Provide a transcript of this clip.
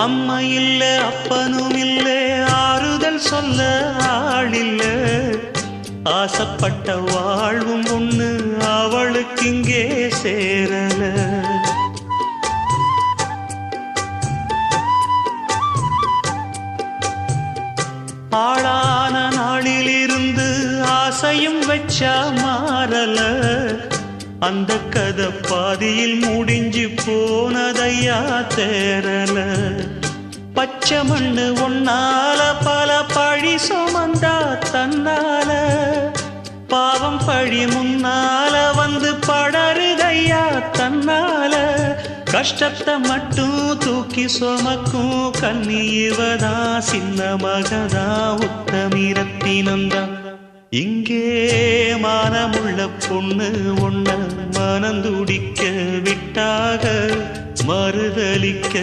அம்மா இல்ல அப்பனும் இல்ல ஆறுதல் சொல்ல ஆளில்ல ஆசைப்பட்ட வாழ்வும் ஒண்ணு அவளுக்கு இங்கே சேரல ஆளான நாளிலிருந்து ஆசையும் வச்சா மாறல அந்த கதை பாதியில் முடிஞ்சு போனதையா தேரல பச்சை மண்ணு ஒன்னால பல பழி சுமந்தா தன்னால பாவம் பழி முன்னால வந்து படருதையா தன்னால கஷ்டத்தை மட்டும் தூக்கி சுமக்கும் கண்ணீவதா சின்ன மகதா உத்தமிரத்தினந்தா இங்கே மானமுள்ள பொண்ணு ஒன்ன மனந்துடிக்க விட்டாக மறுதலிக்க